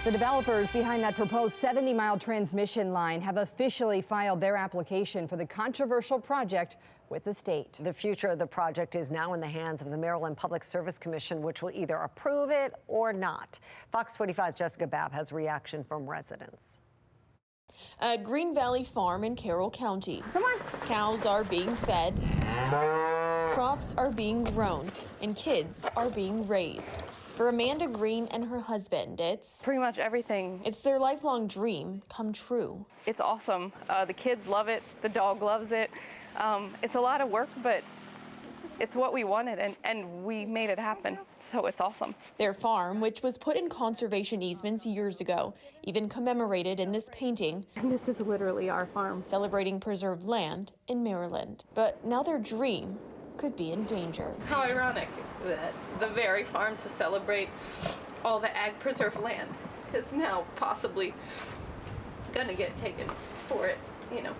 The developers behind that proposed 70-mile transmission line have officially filed their application for the controversial project with the state. The future of the project is now in the hands of the Maryland Public Service Commission, which will either approve it or not. Fox 45's Jessica Babb has reaction from residents. At Green Valley Farm in Carroll County. Come on. Cows are being fed, crops are being grown, and kids are being raised. For Amanda Green and her husband, it's pretty much everything. It's their lifelong dream come true. It's awesome. The kids love it. The dog loves it. It's a lot of work, but it's what we wanted, and we made it happen. So it's awesome. Their farm, which was put in conservation easements years ago, even commemorated in this painting. And this is literally our farm. Celebrating preserved land in Maryland. But now their dream could be in danger. How ironic that the very farm to celebrate all the ag preserved land is now possibly gonna get taken for it, you know,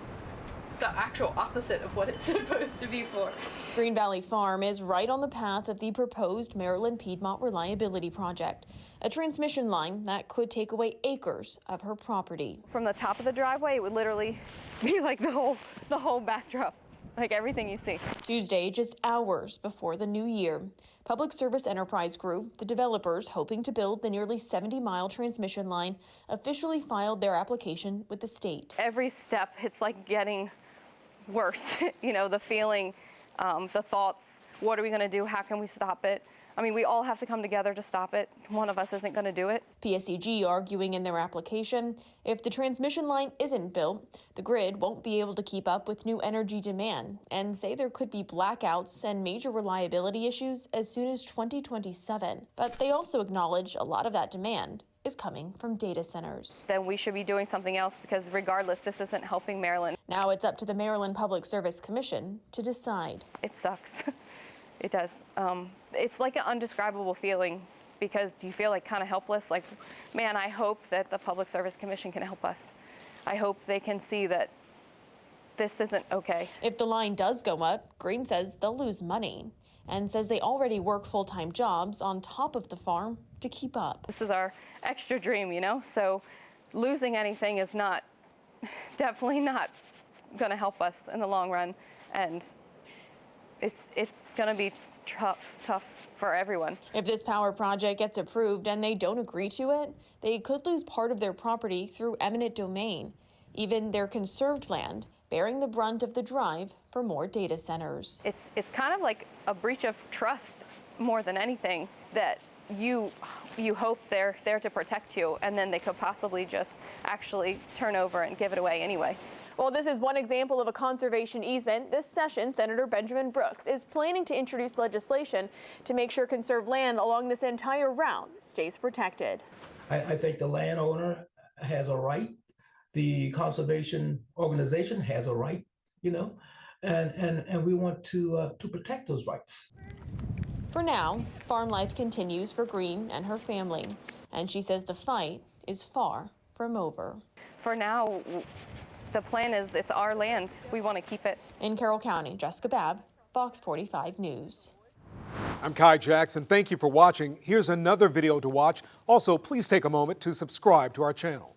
the actual opposite of what it's supposed to be for. Green Valley Farm is right on the path of the proposed Maryland Piedmont Reliability Project, a transmission line that could take away acres of her property. From the top of the driveway, it would literally be like the whole backdrop. Like everything you see. Tuesday, just hours before the new year, Public Service Enterprise Group, the developers hoping to build the nearly 70-mile transmission line, officially filed their application with the state. Every step, it's like getting worse. You know, the feeling, the thoughts, what are we going to do? How can we stop it? I mean, we all have to come together to stop it. One of us isn't going to do it. PSEG arguing in their application, if the transmission line isn't built, the grid won't be able to keep up with new energy demand, and say there could be blackouts and major reliability issues as soon as 2027. But they also acknowledge a lot of that demand is coming from data centers. Then we should be doing something else, because regardless, this isn't helping Maryland. Now it's up to the Maryland Public Service Commission to decide. It sucks. It does. It's like an undescribable feeling, because you feel like kind of helpless. Like, man, I hope that the Public Service Commission can help us. I hope they can see that this isn't okay. If the line does go up, Green says they'll lose money and says they already work full-time jobs on top of the farm to keep up. This is our extra dream, you know, so losing anything is definitely not going to help us in the long run, and it's going to be tough for everyone. If this power project gets approved and they don't agree to it, they could lose part of their property through eminent domain, even their conserved land, bearing the brunt of the drive for more data centers. It's kind of like a breach of trust more than anything, that you hope they're there to protect you, and then they could possibly just actually turn over and give it away anyway. Well, this is one example of a conservation easement. This session, Senator Benjamin Brooks is planning to introduce legislation to make sure conserved land along this entire route stays protected. I think the landowner has a right, the conservation organization has a right, you know, and we want to protect those rights. For now, farm life continues for Green and her family, and she says the fight is far from over. For now, the plan is it's our land. We want to keep it. In Carroll County, Jessica Babb, Fox 45 News. I'm Kai Jackson. Thank you for watching. Here's another video to watch. Also, please take a moment to subscribe to our channel.